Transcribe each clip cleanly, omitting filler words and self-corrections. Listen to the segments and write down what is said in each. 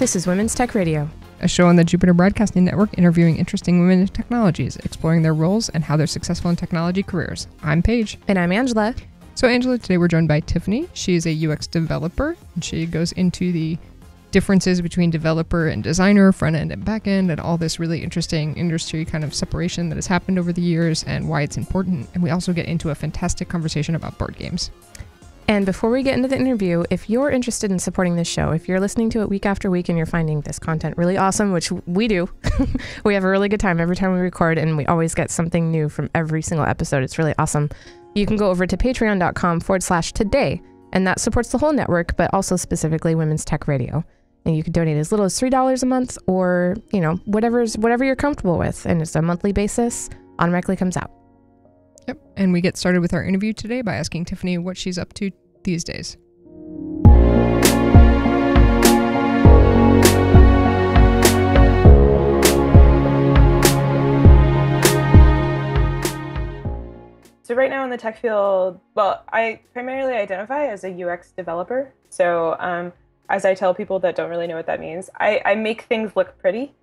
This is Women's Tech Radio, a show on the Jupiter Broadcasting Network interviewing interesting women in technologies, exploring their roles and how they're successful in technology careers. I'm Paige. And I'm Angela. So Angela, today we're joined by Tiffany. She is a UX developer, and she goes into the differences between developer and designer, front end and back end, and all this really interesting industry kind of separation that has happened over the years and why it's important. And we also get into a fantastic conversation about board games. And before we get into the interview, if you're interested in supporting this show, if you're listening to it week after week and you're finding this content really awesome, which we do, we have a really good time every time we record, and we always get something new from every single episode. It's really awesome. You can go over to patreon.com/today, and that supports the whole network, but also specifically Women's Tech Radio. And you can donate as little as $3 a month, or, you know, whatever you're comfortable with. And it's a monthly basis, automatically comes out. Yep. And we get started with our interview today by asking Tiffany what she's up to these days. So right now in the tech field, well, I primarily identify as a UX developer. So as I tell people that don't really know what that means, I make things look pretty.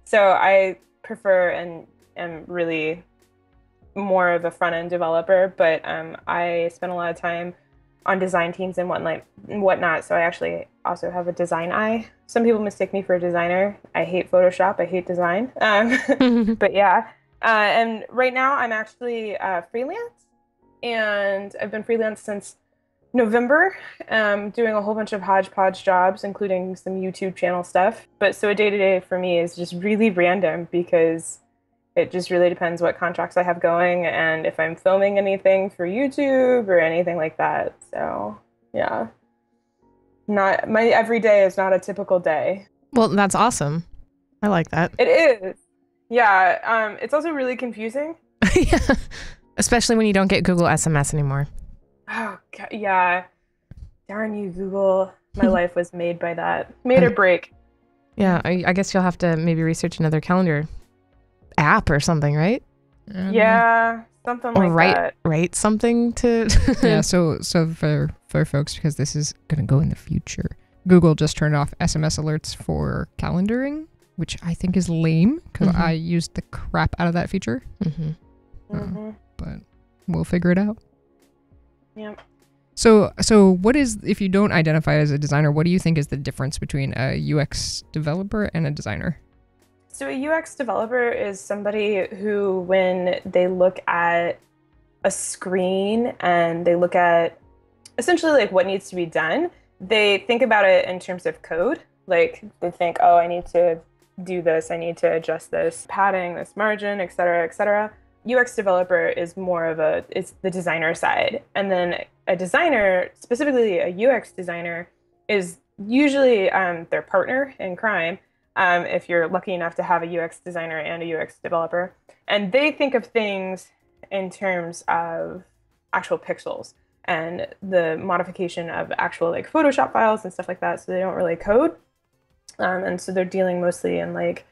So I prefer and am really more of a front-end developer, but I spend a lot of time on design teams and whatnot. So I actually also have a design eye. Some people mistake me for a designer. I hate Photoshop. I hate design. But yeah. And right now I'm actually freelance, and I've been freelance since November, doing a whole bunch of hodgepodge jobs, including some YouTube channel stuff. But so a day-to-day for me is just really random because it just really depends what contracts I have going and if I'm filming anything for YouTube or anything like that. So yeah, my every day is not a typical day. Well, that's awesome. I like that. It is. Yeah. It's also really confusing. Yeah. Especially when you don't get Google SMS anymore. Oh, God, yeah. Darn you, Google. My life was made by that. Made or break. Yeah, I guess you'll have to maybe research another calendar app or something, right? Yeah, something like that. Write something to... Yeah, so for folks, because this is going to go in the future, Google just turned off SMS alerts for calendaring, which I think is lame, because I used the crap out of that feature. But we'll figure it out. Yep. So what is, if you don't identify as a designer, what do you think is the difference between a UX developer and a designer? So a UX developer is somebody who, when they look at a screen and they look at essentially like what needs to be done, they think about it in terms of code. Like they think, oh, I need to do this, I need to adjust this padding, this margin, et cetera, et cetera. UX developer is more of it's the designer side. And then a designer, specifically a UX designer, is usually their partner in crime, if you're lucky enough to have a UX designer and a UX developer. And they think of things in terms of actual pixels and the modification of actual like Photoshop files and stuff like that. So they don't really code. And so they're dealing mostly in like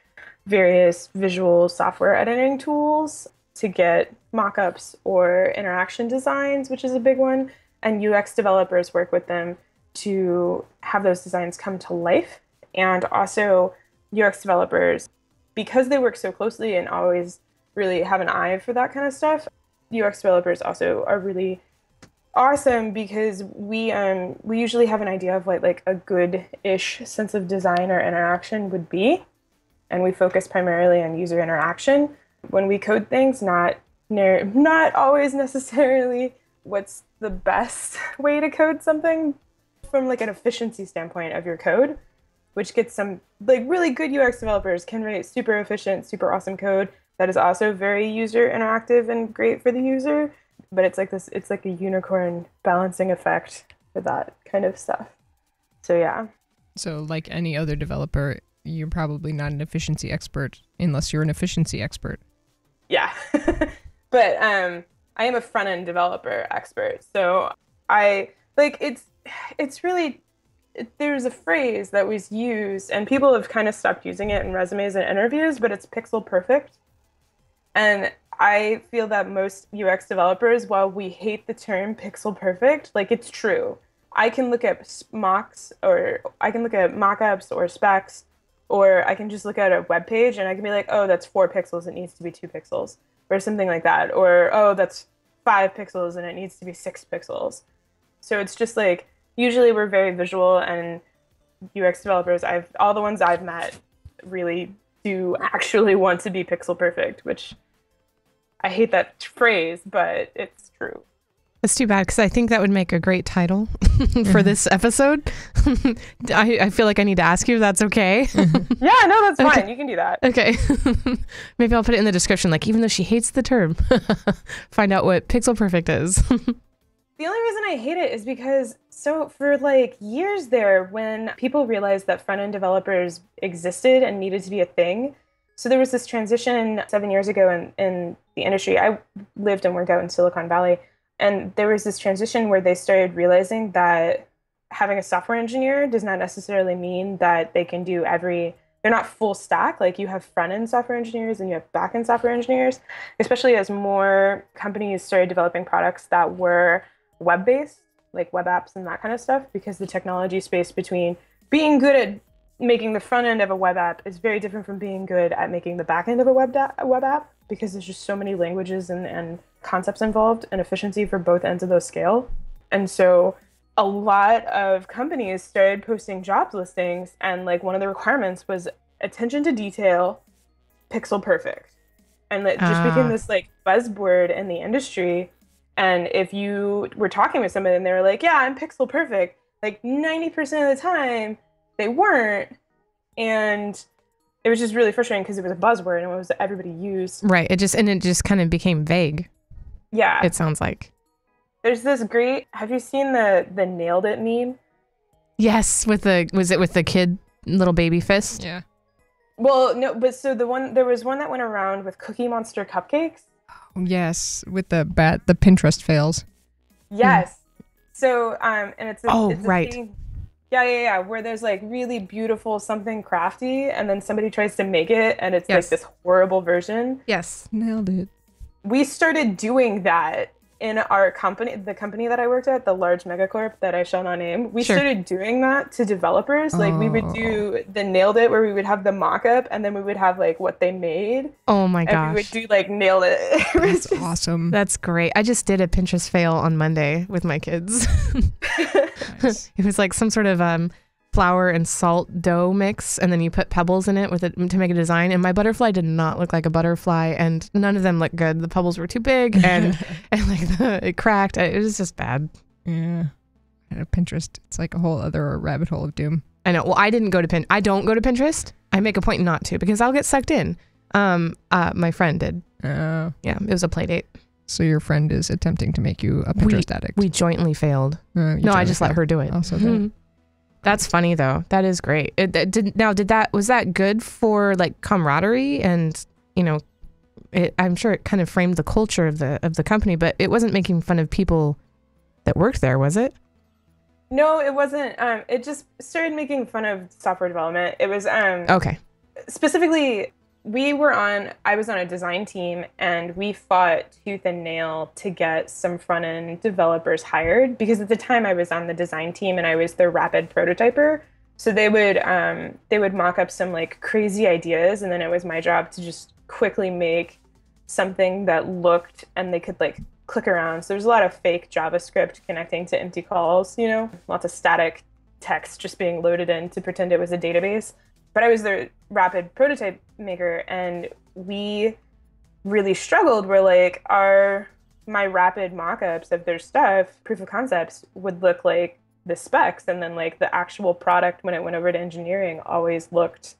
various visual software editing tools to get mockups or interaction designs, which is a big one. And UX developers work with them to have those designs come to life. And also UX developers, because they work so closely and always really have an eye for that kind of stuff, UX developers also are really awesome because we usually have an idea of what like a good-ish sense of design or interaction would be. And we focus primarily on user interaction. When we code things, not always necessarily what's the best way to code something from like an efficiency standpoint of your code, which gets some like really good UX developers can write super efficient, super awesome code that is also very user interactive and great for the user. But it's like a unicorn balancing effect for that kind of stuff. So yeah. So like any other developer, you're probably not an efficiency expert unless you're an efficiency expert. Yeah. But I am a front-end developer expert. So I like it's really, there's a phrase that was used and people have kind of stopped using it in resumes and interviews, but it's pixel perfect. And I feel that most UX developers, while we hate the term pixel perfect, like it's true. I can look at mocks, or I can look at mockups or specs, or I can just look at a web page and I can be like, oh, that's 4 pixels. It needs to be 2 pixels, or something like that. Or, oh, that's 5 pixels and it needs to be 6 pixels. So it's just like, usually we're very visual, and UX developers, all the ones I've met really do actually want to be pixel perfect, which I hate that phrase, but it's true. That's too bad, because I think that would make a great title for this episode. I feel like I need to ask you if that's okay. Yeah, no, that's fine. You can do that. Okay. Maybe I'll put it in the description, like, even though she hates the term, find out what pixel perfect is. The only reason I hate it is because, so for like years there, when people realized that front-end developers existed and needed to be a thing, so there was this transition 7 years ago in the industry. I lived and worked out in Silicon Valley, and there was this transition where they started realizing that having a software engineer does not necessarily mean that they can do they're not full stack. Like, you have front-end software engineers and you have back-end software engineers, especially as more companies started developing products that were web-based, like web apps and that kind of stuff, because the technology space between being good at making the front end of a web app is very different from being good at making the back end of a web app, because there's just so many languages and concepts involved, and efficiency for both ends of those scale. And so a lot of companies started posting jobs listings, and like one of the requirements was attention to detail, pixel perfect. And it just became this like buzzword in the industry. And if you were talking with somebody and they were like, yeah, I'm pixel perfect, like 90% of the time they weren't. And it was just really frustrating because it was a buzzword and it was that everybody used. Right. It just kind of became vague. Yeah. It sounds like. There's this great, have you seen the nailed it meme? Yes, was it with the kid, little baby fist? Yeah. Well, no, but so there was one that went around with Cookie Monster cupcakes. Yes, with the Pinterest fails. Yes. So and it's right. thing, yeah, where there's like really beautiful something crafty, and then somebody tries to make it and it's like this horrible version. Yes, nailed it. We started doing that in our company, the company that I worked at, the large megacorp that I shall not name. We started doing that to developers. Like, we would do the nailed it, where we would have the mock-up and then we would have like what they made. Oh my gosh. And we would do like nailed it. That's awesome. That's great. I just did a Pinterest fail on Monday with my kids. Nice. It was like some sort of flour and salt dough mix, and then you put pebbles in it with it to make a design, and my butterfly did not look like a butterfly, and none of them looked good. The pebbles were too big, and like it cracked. It was just bad. Yeah. Pinterest, it's like a whole other rabbit hole of doom. I know. Well, I don't go to Pinterest. I make a point not to, because I'll get sucked in. My friend did. Oh. Yeah, it was a play date. So your friend is attempting to make you a Pinterest addict. We jointly failed. No, I just let her do it. Also That's funny though. That is great. Was that good for like camaraderie, and I'm sure it kind of framed the culture of the company, but it wasn't making fun of people that worked there, was it? No, it wasn't. It just started making fun of software development. It was okay. Specifically, I was on a design team, and we fought tooth and nail to get some front-end developers hired, because at the time I was on the design team and I was their rapid prototyper. So they would mock up some like crazy ideas, and then it was my job to just quickly make something that looked, and they could like click around. So there's a lot of fake JavaScript connecting to empty calls, lots of static text just being loaded in to pretend it was a database. But I was the rapid prototype maker, and we really struggled where like my rapid mock-ups of their stuff, proof of concepts, would look like the specs, and then like the actual product when it went over to engineering always looked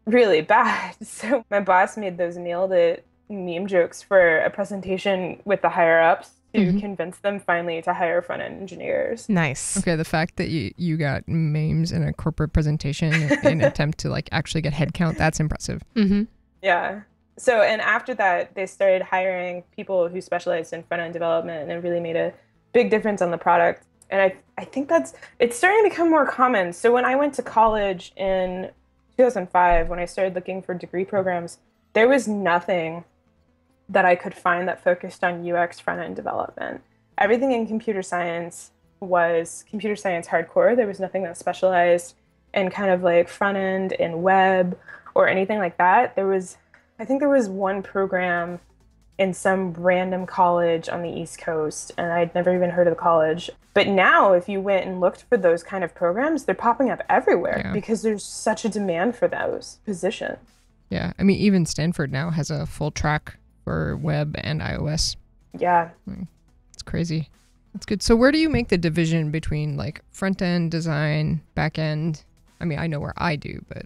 really bad. So my boss made those nailed it meme jokes for a presentation with the higher ups to convince them finally to hire front-end engineers. Nice. Okay, the fact that you got memes in a corporate presentation in an attempt to like actually get headcount, that's impressive. Mm-hmm. Yeah. So, and after that, they started hiring people who specialized in front-end development, and it really made a big difference on the product. And I think it's starting to become more common. So when I went to college in 2005, when I started looking for degree programs, there was nothing that I could find that focused on UX front-end development. Everything in computer science was computer science hardcore. There was nothing that specialized in kind of like front end and web or anything like that. I think there was one program in some random college on the East Coast, and I'd never even heard of the college. But now, if you went and looked for those kind of programs, they're popping up everywhere because there's such a demand for those positions. Yeah, I mean, even Stanford now has a full track for web and iOS. Yeah. It's crazy. That's good. So where do you make the division between like front end design, back end? I mean, I know where I do, but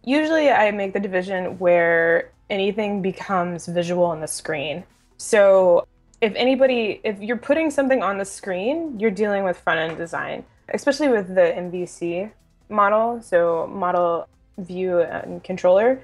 usually I make the division where anything becomes visual on the screen. So if you're putting something on the screen, you're dealing with front end design, especially with the MVC model, so model view and controller.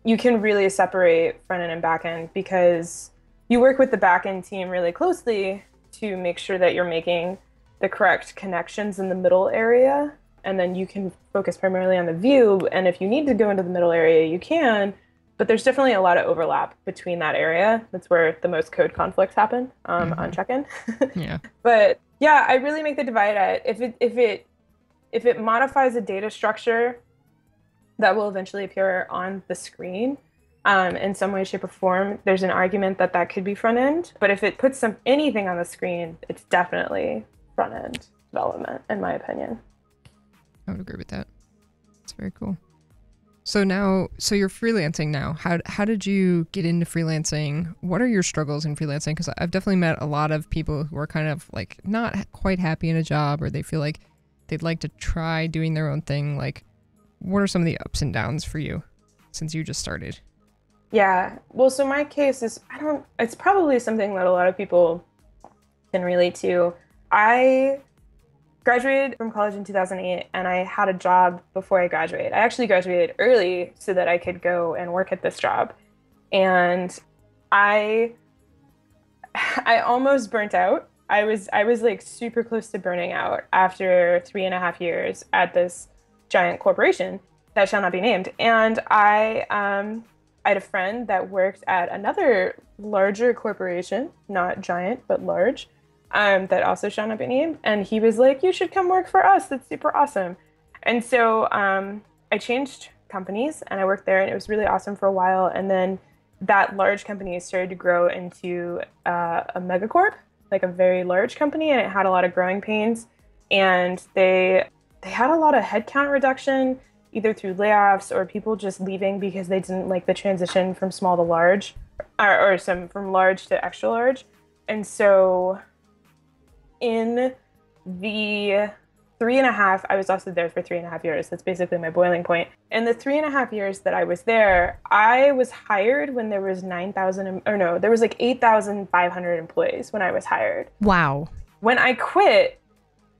You can really separate front end and back end because you work with the back end team really closely to make sure that you're making the correct connections in the middle area. And then you can focus primarily on the view. And if you need to go into the middle area, you can. But there's definitely a lot of overlap between that area. That's where the most code conflicts happen on check-in. Yeah. But yeah, I really make the divide at if it modifies a data structure that will eventually appear on the screen in some way, shape, or form, there's an argument that that could be front end. But if it puts anything on the screen, it's definitely front end development, in my opinion. I would agree with that. It's very cool. So you're freelancing now. How did you get into freelancing? What are your struggles in freelancing? Because I've definitely met a lot of people who are kind of like not quite happy in a job, or they feel like they'd like to try doing their own thing. Like, what are some of the ups and downs for you since you just started? Yeah. Well, so my case is, it's probably something that a lot of people can relate to. I graduated from college in 2008, and I had a job before I graduated. I actually graduated early so that I could go and work at this job. And I almost burnt out. I was like super close to burning out after 3.5 years at this giant corporation that shall not be named. And I had a friend that worked at another larger corporation, not giant, but large, that also shall not be named. And he was like, you should come work for us. That's super awesome. And so I changed companies and I worked there, and it was really awesome for a while. And then that large company started to grow into a megacorp, like a very large company, and it had a lot of growing pains. And they had a lot of headcount reduction, either through layoffs or people just leaving because they didn't like the transition from small to large, or from large to extra large. And so in the 3.5, I was also there for 3.5 years. That's basically my boiling point. In the 3.5 years that I was there, I was hired when there was 8,500 employees when I was hired. Wow. When I quit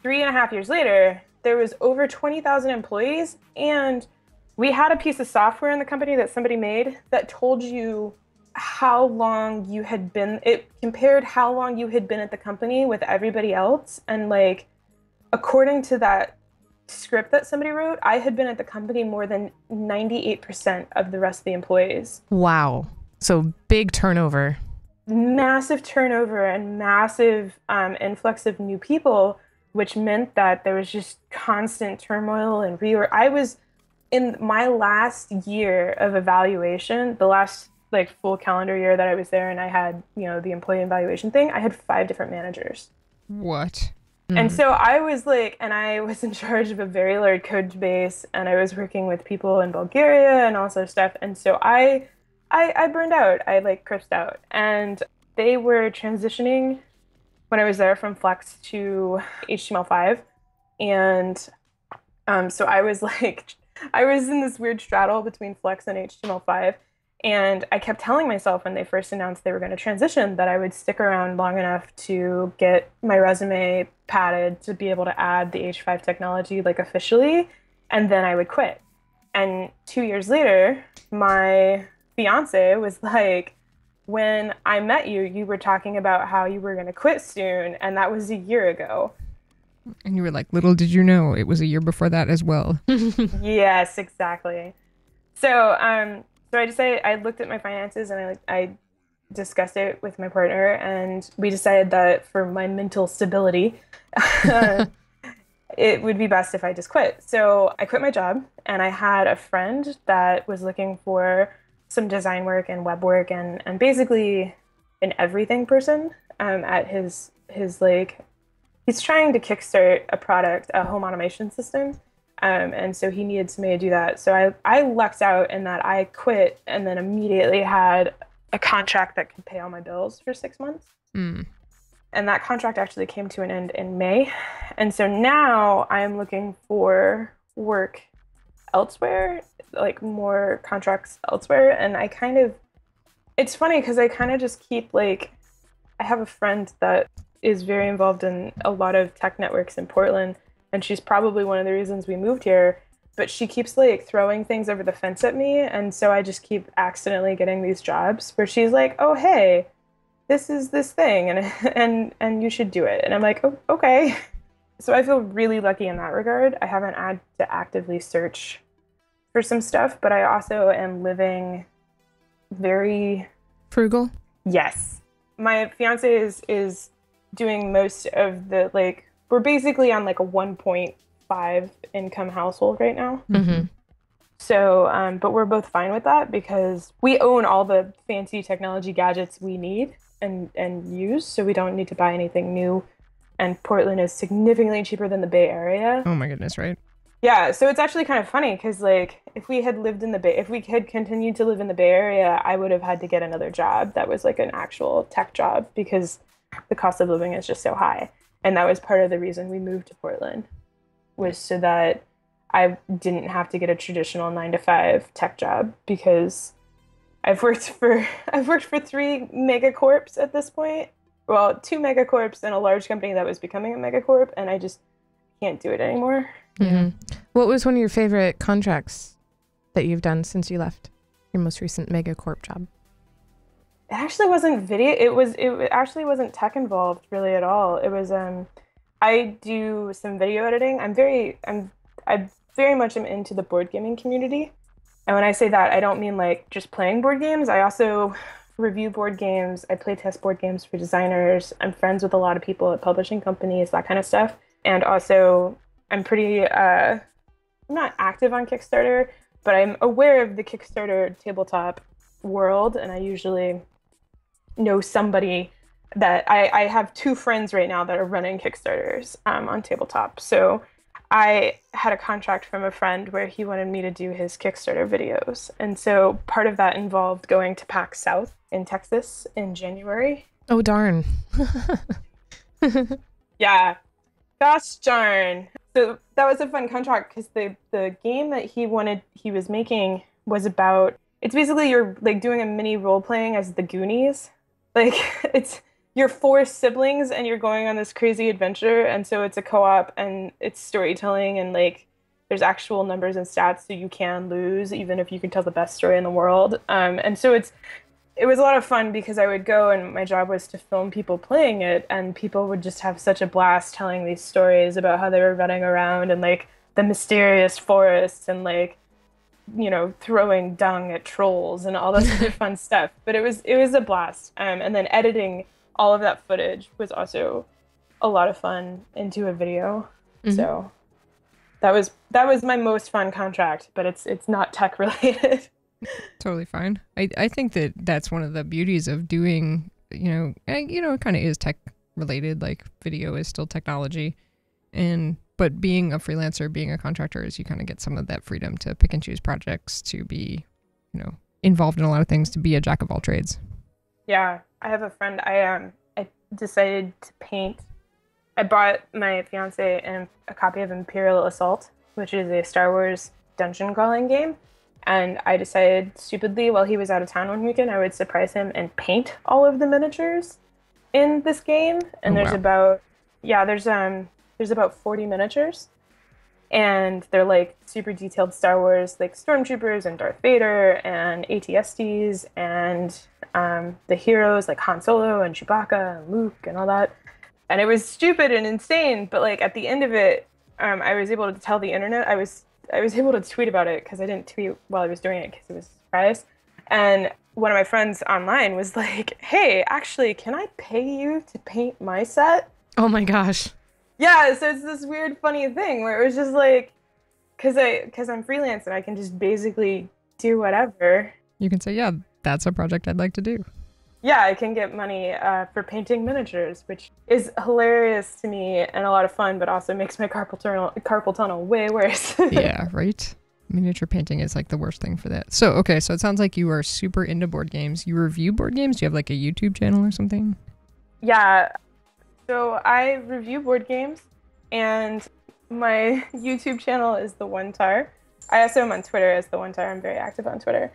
3.5 years later, there was over 20,000 employees, and we had a piece of software in the company that somebody made that told you how long you had been. It compared how long you had been at the company with everybody else. And like, according to that script that somebody wrote, I had been at the company more than 98% of the rest of the employees. Wow. So big turnover. Massive turnover and massive influx of new people, which meant that there was just constant turmoil and I was in my last year of evaluation, the last like full calendar year that I was there, and I had, the employee evaluation thing, I had 5 different managers. What? And so I was like, and I was in charge of a very large code base, and I was working with people in Bulgaria and all sorts of stuff. And so I burned out. I like crisped out. And they were transitioning when I was there from Flex to HTML5. And so I was like, I was in this weird straddle between Flex and HTML5. And I kept telling myself when they first announced they were going to transition that I would stick around long enough to get my resume padded to be able to add the H5 technology like officially, and then I would quit. And 2 years later, my fiance was like, when I met you, you were talking about how you were going to quit soon, and that was a year ago. And you were like, little did you know, it was a year before that as well. Yes, exactly. So I looked at my finances, and I discussed it with my partner, and we decided that for my mental stability, it would be best if I just quit. So I quit my job, and I had a friend that was looking for some design work and web work and basically an everything person at his like he's trying to kickstart a product, a home automation system. And so he needed somebody to do that. So I lucked out in that I quit and then immediately had a contract that could pay all my bills for 6 months. Mm. And that contract actually came to an end in May. And so now I am looking for work elsewhere, like more contracts elsewhere. And it's funny because I kind of just keep like, I have a friend that is very involved in a lot of tech networks in Portland, and she's probably one of the reasons we moved here, but she keeps like throwing things over the fence at me, and so I just keep accidentally getting these jobs where she's like, "Oh, hey, this is this thing and and you should do it." And I'm like, "Oh, okay." So I feel really lucky in that regard. I haven't had to actively search for some stuff, but I also am living very frugal. Yes. My fiance is doing most of the like we're basically on like a 1.5 income household right now. Mm-hmm. So, but we're both fine with that because we own all the fancy technology gadgets we need and use, so we don't need to buy anything new. And Portland is significantly cheaper than the Bay Area. Oh my goodness, right? Yeah, so it's actually kind of funny because like if we had continued to live in the Bay Area, I would have had to get another job that was like an actual tech job because the cost of living is just so high. And that was part of the reason we moved to Portland, was so that I didn't have to get a traditional 9-to-5 tech job because I've worked for 3 megacorps at this point. Well, 2 megacorps and a large company that was becoming a megacorp, and I just can't do it anymore. Mm-hmm. What was one of your favorite contracts that you've done since you left your most recent megacorp job? It actually wasn't video. It actually wasn't tech involved really at all. It was I do some video editing. I very much am into the board gaming community. And when I say that, I don't mean like just playing board games. I also review board games. I play test board games for designers. I'm friends with a lot of people at publishing companies, that kind of stuff. And also I'm pretty I'm not active on Kickstarter, but I'm aware of the Kickstarter tabletop world, and I usually know somebody that I have 2 friends right now that are running Kickstarters on tabletop. So I had a contract from a friend where he wanted me to do his Kickstarter videos. And so part of that involved going to PAX South in Texas in January. Oh, darn. Yeah. Gosh darn. So that was a fun contract because the game that he was making was about, it's basically you're like doing a mini role playing as the Goonies. Like you're 4 siblings and you're going on this crazy adventure, and so it's a co-op and it's storytelling and like there's actual numbers and stats, so you can lose even if you can tell the best story in the world. And so it was a lot of fun because I would go and my job was to film people playing it, and people would just have such a blast telling these stories about how they were running around and like the mysterious forests and like, you know, throwing dung at trolls and all this other fun stuff. But it was a blast. And then editing all of that footage was also a lot of fun into a video. Mm-hmm. So that was my most fun contract, but it's not tech related. Totally fine. I think that's one of the beauties of doing, it kind of is tech related, like video is still technology. But being a freelancer, being a contractor, is you kind of get some of that freedom to pick and choose projects, to be, involved in a lot of things, to be a jack of all trades. Yeah, I have a friend. I decided to paint. I bought my fiance a copy of Imperial Assault, which is a Star Wars dungeon crawling game. And I decided stupidly while he was out of town one weekend, I would surprise him and paint all of the miniatures in this game. And there's about 40 miniatures. And they're like super detailed Star Wars, like stormtroopers and Darth Vader and AT-STs and the heroes like Han Solo and Chewbacca and Luke and all that. And it was stupid and insane, but like at the end of it, I was able to tell the internet, I was able to tweet about it because I didn't tweet while I was doing it because it was a surprise. And one of my friends online was like, hey, actually, can I pay you to paint my set? Oh my gosh. Yeah, so it's this weird, funny thing where it was just like, because I'm freelance and I can just basically do whatever. You can say, yeah, that's a project I'd like to do. Yeah, I can get money for painting miniatures, which is hilarious to me and a lot of fun, but also makes my carpal tunnel way worse. Yeah, right? Miniature painting is like the worst thing for that. So, okay, so it sounds like you are super into board games. You review board games? Do you have like a YouTube channel or something? Yeah, so I review board games, and my YouTube channel is The One Tar. I also am on Twitter as The One Tar. I'm very active on Twitter.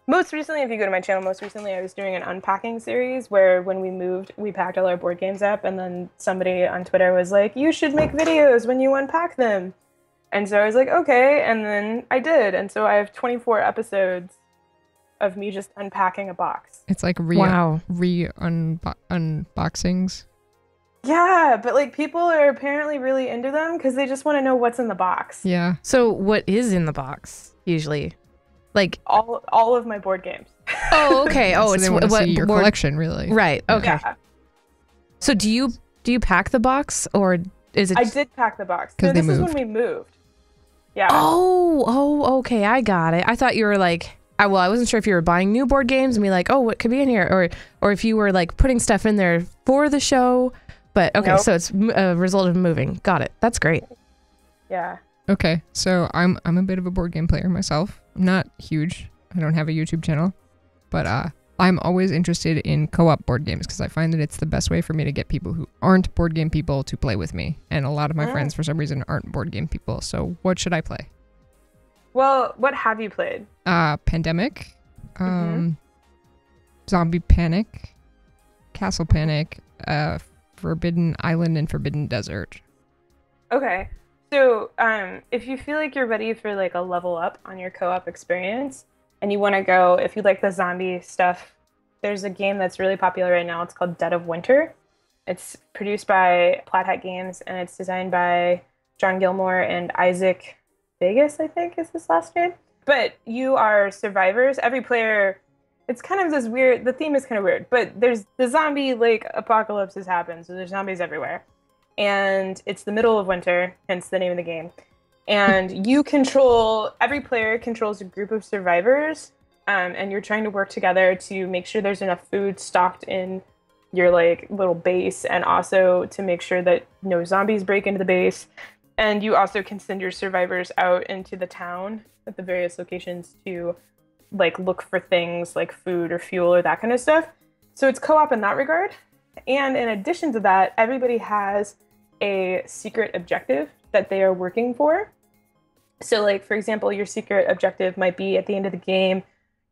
Most recently, if you go to my channel, I was doing an unpacking series where when we moved, we packed all our board games up, and then somebody on Twitter was like, you should make videos when you unpack them. And so I was like, okay, and then I did. And so I have 24 episodes of me just unpacking a box. It's like unboxings. Yeah, but like people are apparently really into them because they just want to know what's in the box. Yeah. So what is in the box usually? Like all of my board games. Oh, okay. Oh, So it's they want to what see your board... collection, really. Right. Okay. Yeah. So do you pack the box, or is it? I did pack the box. 'Cause No, they this is moved. when we moved. Yeah. Oh, okay. I got it. I thought you were like, I wasn't sure if you were buying new board games and be like, oh, what could be in here, or if you were like putting stuff in there for the show. But okay, Nope. so it's a result of moving. Got it. That's great. Yeah. Okay, so I'm a bit of a board game player myself. I'm not huge. I don't have a YouTube channel, but I'm always interested in co-op board games because I find that it's the best way for me to get people who aren't board game people to play with me. And a lot of my friends, for some reason, aren't board game people. So what should I play? Well, what have you played? Pandemic, Zombie Panic, Castle Panic, Forbidden Island, and Forbidden Desert. Okay. So, if you feel like you're ready for like a level up on your co-op experience and you want to go, if you like the zombie stuff, there's a game that's really popular right now. It's called Dead of Winter. It's produced by Plaid Hat Games and it's designed by John Gilmore and Isaac Vegas, I think is his last name. But you are survivors. Every player, it's kind of this weird, the theme is kind of weird, but there's the zombie like apocalypse has happened. So there's zombies everywhere. And it's the middle of winter, hence the name of the game. And every player controls a group of survivors, and you're trying to work together to make sure there's enough food stocked in your like little base, and also to make sure that no zombies break into the base. And you also can send your survivors out into the town at the various locations to like look for things like food or fuel or that kind of stuff. So it's co-op in that regard. And in addition to that, everybody has a secret objective that they are working for. So like, for example, your secret objective might be at the end of the game,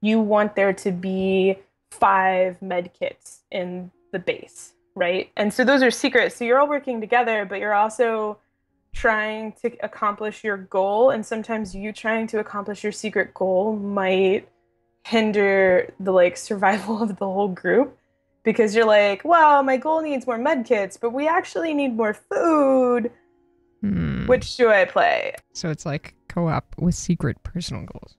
you want there to be 5 med kits in the base, right? And so those are secrets. So you're all working together, but you're also trying to accomplish your goal. And sometimes you trying to accomplish your secret goal might hinder the like survival of the whole group. Because you're like, well, my goal needs more med kits, but we actually need more food. Which do I play? So it's like co-op with secret personal goals.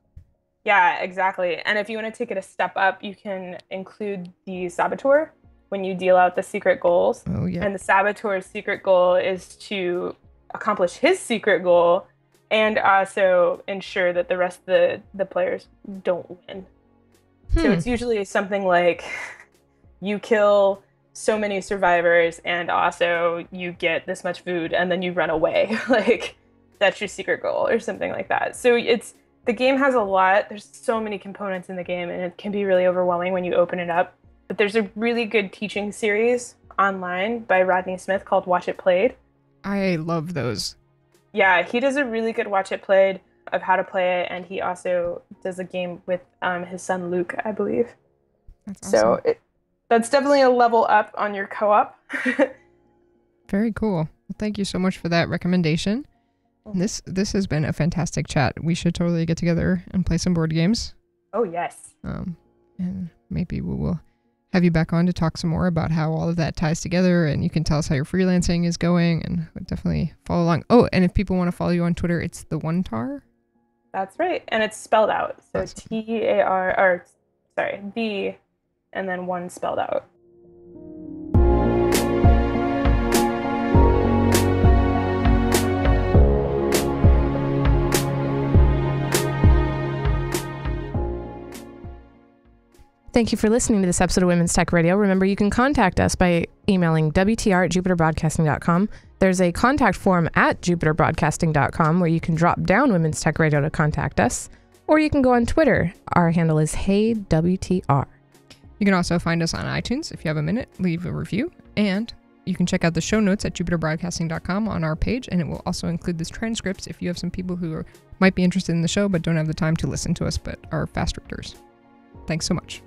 Yeah, exactly. And if you want to take it a step up, you can include the saboteur when you deal out the secret goals. Oh, yeah. And the saboteur's secret goal is to accomplish his secret goal and also ensure that the rest of the players don't win. So it's usually something like you kill so many survivors and also you get this much food and then you run away. Like that's your secret goal or something like that. So the game has a lot. There's so many components in the game and it can be really overwhelming when you open it up. But there's a really good teaching series online by Rodney Smith called Watch It Played. I love those. Yeah, he does a really good Watch It Played of how to play it, and he also does a game with his son Luke, I believe. That's awesome. So that's definitely a level up on your co-op. Very cool. Well, thank you so much for that recommendation. This has been a fantastic chat. We should totally get together and play some board games. Oh, yes. And maybe we will have you back on to talk some more about how all of that ties together, and you can tell us how your freelancing is going, and we'll definitely follow along. Oh, and if people want to follow you on Twitter, it's the One Tar? That's right. And it's spelled out. So Awesome. T-A-R, or sorry, the, and then one spelled out. Thank you for listening to this episode of Women's Tech Radio. Remember, you can contact us by emailing wtr@jupiterbroadcasting.com. There's a contact form at jupiterbroadcasting.com where you can drop down Women's Tech Radio to contact us. Or you can go on Twitter. Our handle is HeyWTR. You can also find us on iTunes. If you have a minute, leave a review. And you can check out the show notes at jupiterbroadcasting.com on our page, and it will also include this transcripts if you have some people who might be interested in the show but don't have the time to listen to us but are fast readers. Thanks so much.